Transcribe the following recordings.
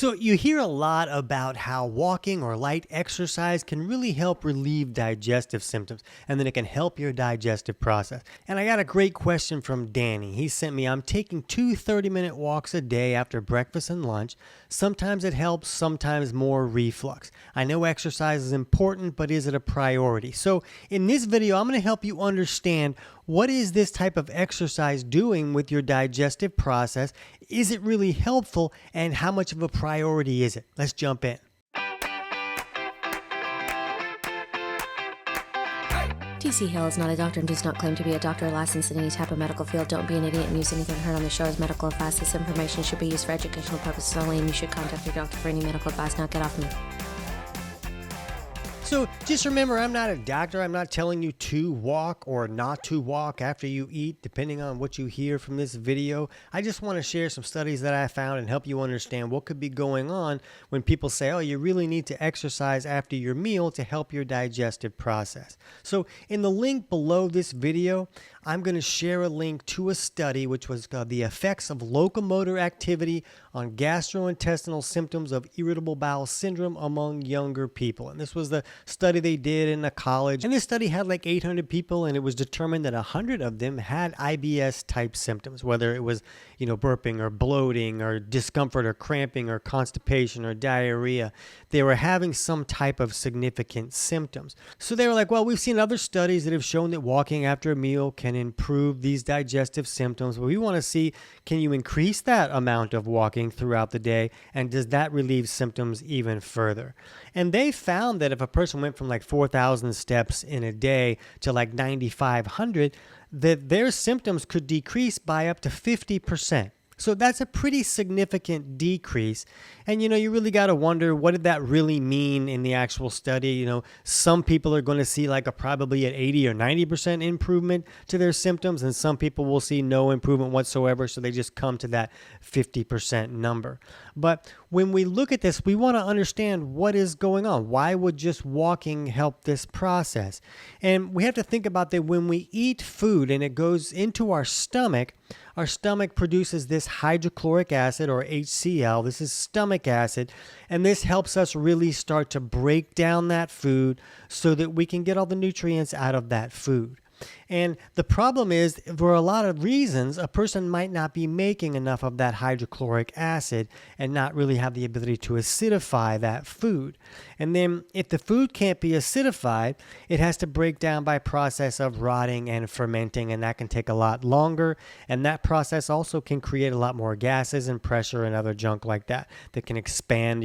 So you hear a lot about how walking or light exercise can really help relieve digestive symptoms, and then it can help your digestive process. And I got a great question from Danny. He sent me, I'm taking two 30-minute walks a day after breakfast and lunch. Sometimes it helps, sometimes more reflux. I know exercise is important, but is it a priority? So in this video, I'm going to help you understand what is this type of exercise doing with your digestive process? Is it really helpful? And how much of a priority is it? Let's jump in. TC Hale is not a doctor and does not claim to be a doctor or licensed in any type of medical field. Don't be an idiot and use anything heard on the show as medical advice. This information should be used for educational purposes only, and you should contact your doctor for any medical advice. Now get off me. So just remember, I'm not a doctor. I'm not telling you to walk or not to walk after you eat, depending on what you hear from this video. I just want to share some studies that I found and help you understand what could be going on when people say, oh, you really need to exercise after your meal to help your digestive process. So in the link below this video, I'm going to share a link to a study which was called The Effects of Locomotor Activity on Gastrointestinal Symptoms of Irritable Bowel Syndrome Among Younger People. And this was the study they did in a college. And this study had like 800 people, and it was determined that 100 of them had IBS type symptoms, whether it was, burping or bloating or discomfort or cramping or constipation or diarrhea. They were having some type of significant symptoms. So they were like, well, we've seen other studies that have shown that walking after a meal can improve these digestive symptoms, but we want to see, can you increase that amount of walking throughout the day, and does that relieve symptoms even further? And they found that if a person went from like 4,000 steps in a day to like 9,500, that their symptoms could decrease by up to 50%. So that's a pretty significant decrease. And, you really got to wonder, what did that really mean in the actual study? Some people are going to see like probably an 80 or 90% improvement to their symptoms, and some people will see no improvement whatsoever. So they just come to that 50% number. But when we look at this, we want to understand what is going on. Why would just walking help this process? And we have to think about that when we eat food and it goes into our stomach produces this hydrochloric acid, or HCl. This is stomach acid, and this helps us really start to break down that food so that we can get all the nutrients out of that food. And the problem is, for a lot of reasons, a person might not be making enough of that hydrochloric acid and not really have the ability to acidify that food. And then if the food can't be acidified, it has to break down by process of rotting and fermenting, and that can take a lot longer. And that process also can create a lot more gases and pressure and other junk like that can expand,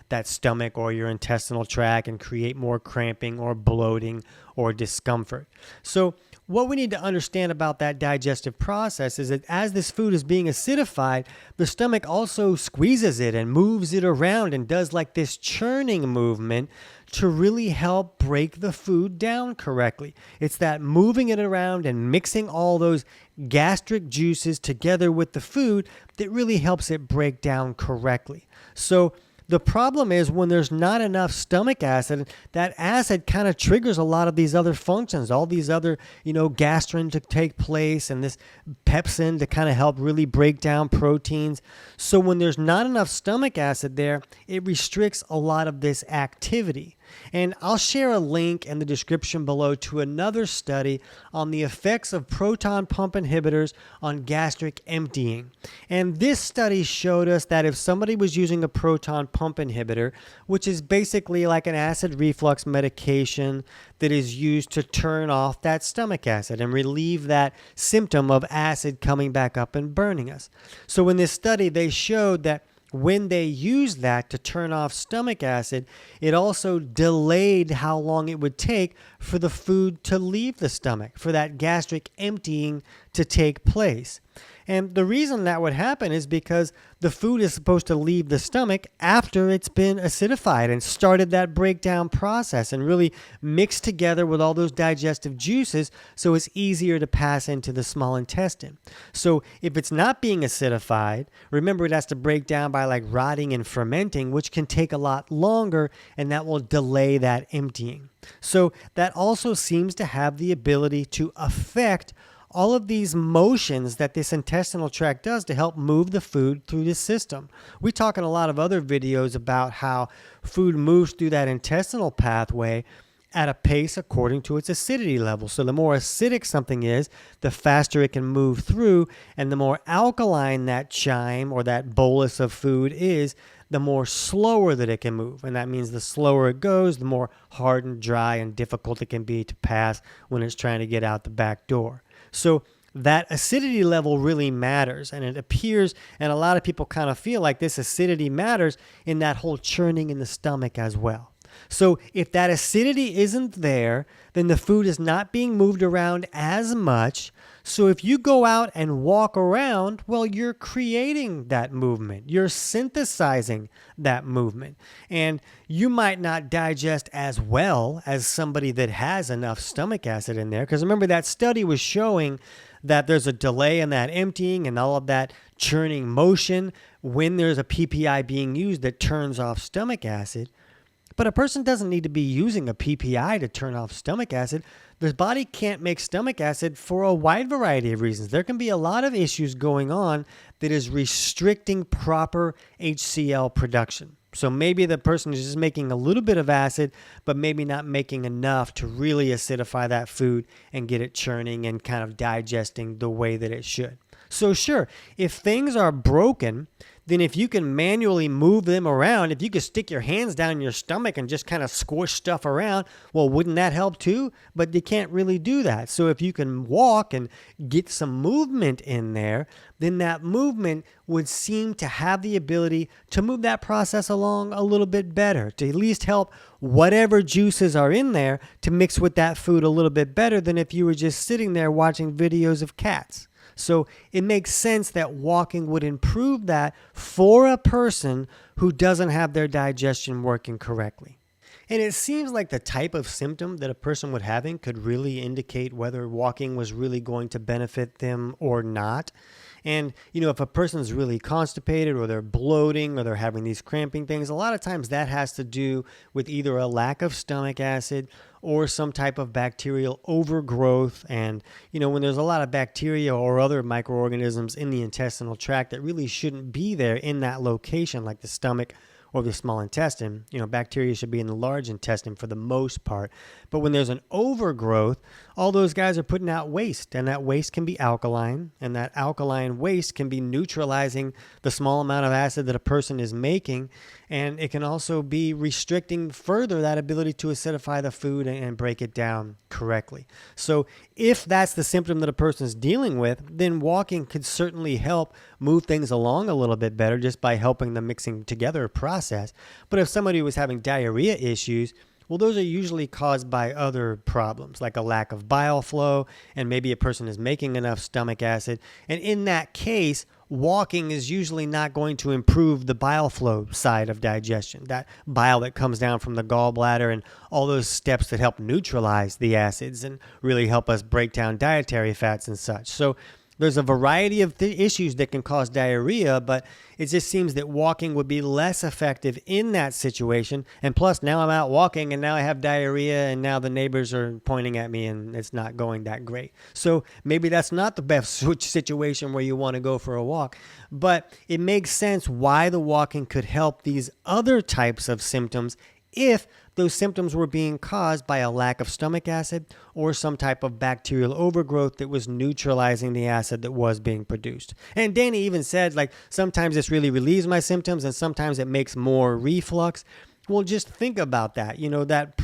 that stomach or your intestinal tract and create more cramping or bloating or discomfort. So what we need to understand about that digestive process is that as this food is being acidified, the stomach also squeezes it and moves it around and does like this churning movement to really help break the food down correctly. It's that moving it around and mixing all those gastric juices together with the food that really helps it break down correctly. So the problem is, when there's not enough stomach acid, that acid kind of triggers a lot of these other functions, all these other, gastrin to take place, and this pepsin to kind of help really break down proteins. So when there's not enough stomach acid there, it restricts a lot of this activity. And I'll share a link in the description below to another study on the effects of proton pump inhibitors on gastric emptying. And this study showed us that if somebody was using a proton pump inhibitor, which is basically like an acid reflux medication that is used to turn off that stomach acid and relieve that symptom of acid coming back up and burning us. So in this study, they showed that when they used that to turn off stomach acid, it also delayed how long it would take for the food to leave the stomach, for that gastric emptying to take place. And the reason that would happen is because the food is supposed to leave the stomach after it's been acidified and started that breakdown process and really mixed together with all those digestive juices, so it's easier to pass into the small intestine. So if it's not being acidified, remember, it has to break down by like rotting and fermenting, which can take a lot longer, and that will delay that emptying. So that also seems to have the ability to affect all of these motions that this intestinal tract does to help move the food through the system. We talk in a lot of other videos about how food moves through that intestinal pathway at a pace according to its acidity level. So the more acidic something is, the faster it can move through, and the more alkaline that chyme or that bolus of food is, the more slower that it can move. And that means the slower it goes, the more hard and dry and difficult it can be to pass when it's trying to get out the back door. So that acidity level really matters, and it appears, and a lot of people kind of feel like this acidity matters in that whole churning in the stomach as well. So if that acidity isn't there, then the food is not being moved around as much. So if you go out and walk around, well, you're creating that movement. You're synthesizing that movement. And you might not digest as well as somebody that has enough stomach acid in there. Because remember, that study was showing that there's a delay in that emptying and all of that churning motion when there's a PPI being used that turns off stomach acid. But a person doesn't need to be using a PPI to turn off stomach acid. The body can't make stomach acid for a wide variety of reasons. There can be a lot of issues going on that is restricting proper HCl production. So maybe the person is just making a little bit of acid, but maybe not making enough to really acidify that food and get it churning and kind of digesting the way that it should. So sure, if things are broken, then if you can manually move them around, if you could stick your hands down your stomach and just kind of squish stuff around, well, wouldn't that help too? But you can't really do that. So if you can walk and get some movement in there, then that movement would seem to have the ability to move that process along a little bit better, to at least help whatever juices are in there to mix with that food a little bit better than if you were just sitting there watching videos of cats. So it makes sense that walking would improve that for a person who doesn't have their digestion working correctly. And it seems like the type of symptom that a person would having could really indicate whether walking was really going to benefit them or not. And, if a person's really constipated or they're bloating or they're having these cramping things, a lot of times that has to do with either a lack of stomach acid or some type of bacterial overgrowth. And, when there's a lot of bacteria or other microorganisms in the intestinal tract that really shouldn't be there in that location, like the stomach or the small intestine, bacteria should be in the large intestine for the most part. But when there's an overgrowth, all those guys are putting out waste, and that waste can be alkaline, and that alkaline waste can be neutralizing the small amount of acid that a person is making, and it can also be restricting further that ability to acidify the food and break it down correctly. So if that's the symptom that a person is dealing with, then walking could certainly help move things along a little bit better just by helping the mixing together process. But if somebody was having diarrhea issues, well, those are usually caused by other problems, like a lack of bile flow, and maybe a person is making enough stomach acid. And in that case, walking is usually not going to improve the bile flow side of digestion, that bile that comes down from the gallbladder and all those steps that help neutralize the acids and really help us break down dietary fats and such. So there's a variety of issues that can cause diarrhea, but it just seems that walking would be less effective in that situation. And plus, now I'm out walking and now I have diarrhea and now the neighbors are pointing at me and it's not going that great. So maybe that's not the best situation where you want to go for a walk. But it makes sense why the walking could help these other types of symptoms if those symptoms were being caused by a lack of stomach acid or some type of bacterial overgrowth that was neutralizing the acid that was being produced. And Danny even said, sometimes this really relieves my symptoms and sometimes it makes more reflux. Well, just think about that.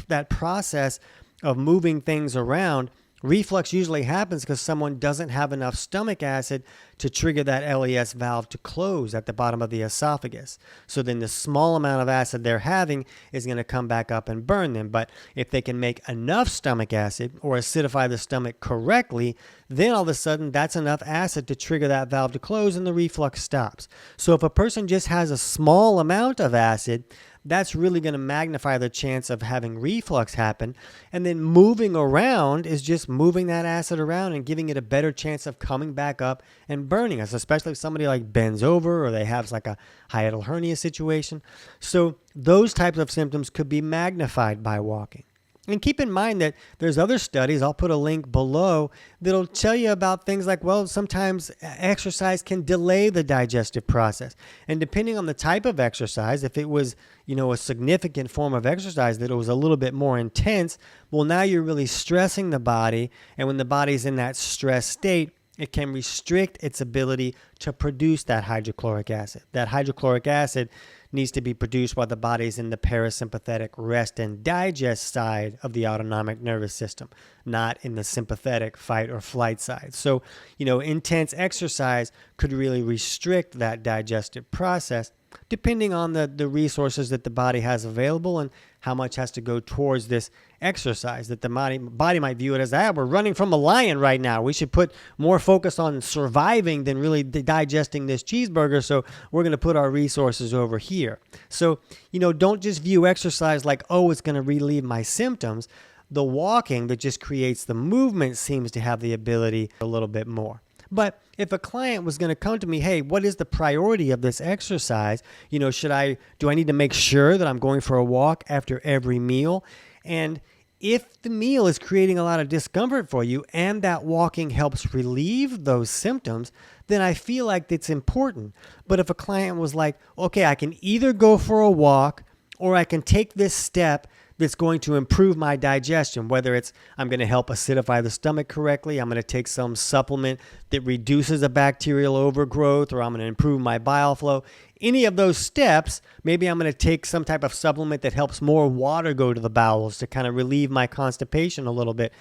That process of moving things around, reflux usually happens because someone doesn't have enough stomach acid to trigger that LES valve to close at the bottom of the esophagus. So then the small amount of acid they're having is going to come back up and burn them. But if they can make enough stomach acid or acidify the stomach correctly, then all of a sudden that's enough acid to trigger that valve to close and the reflux stops. So if a person just has a small amount of acid, that's really going to magnify the chance of having reflux happen. And then moving around is just moving that acid around and giving it a better chance of coming back up and burning us, especially if somebody bends over or they have a hiatal hernia situation. So those types of symptoms could be magnified by walking. And keep in mind that there's other studies, I'll put a link below, that'll tell you about things like, well, sometimes exercise can delay the digestive process. And depending on the type of exercise, if it was, a significant form of exercise that it was a little bit more intense, well, now you're really stressing the body. And when the body's in that stress state, it can restrict its ability to produce that hydrochloric acid. That hydrochloric acid needs to be produced while the body's in the parasympathetic rest and digest side of the autonomic nervous system, not in the sympathetic fight or flight side. So, intense exercise could really restrict that digestive process depending on the resources that the body has available and how much has to go towards this exercise. That the body might view it as, we're running from a lion right now. We should put more focus on surviving than really digesting this cheeseburger, so we're going to put our resources over here. So, don't just view exercise like, it's going to relieve my symptoms. The walking that just creates the movement seems to have the ability a little bit more. But if a client was going to come to me, hey, what is the priority of this exercise? Do I need to make sure that I'm going for a walk after every meal? And if the meal is creating a lot of discomfort for you and that walking helps relieve those symptoms, then I feel like it's important. But if a client was like, okay, I can either go for a walk or I can take this step that's going to improve my digestion, whether it's I'm going to help acidify the stomach correctly, I'm going to take some supplement that reduces the bacterial overgrowth, or I'm going to improve my bile flow. Any of those steps, maybe I'm going to take some type of supplement that helps more water go to the bowels to kind of relieve my constipation a little bit.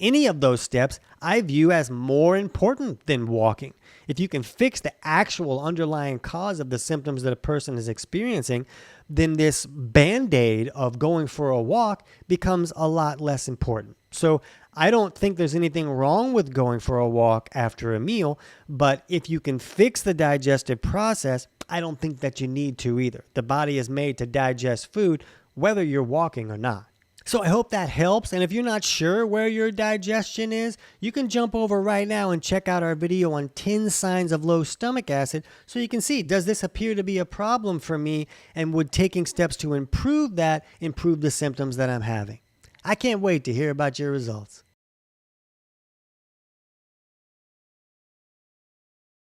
Any of those steps I view as more important than walking. If you can fix the actual underlying cause of the symptoms that a person is experiencing, then this Band-Aid of going for a walk becomes a lot less important. So I don't think there's anything wrong with going for a walk after a meal, but if you can fix the digestive process, I don't think that you need to either. The body is made to digest food whether you're walking or not. So I hope that helps. And if you're not sure where your digestion is, you can jump over right now and check out our video on 10 signs of low stomach acid so you can see, does this appear to be a problem for me, and would taking steps to improve that improve the symptoms that I'm having? I can't wait to hear about your results.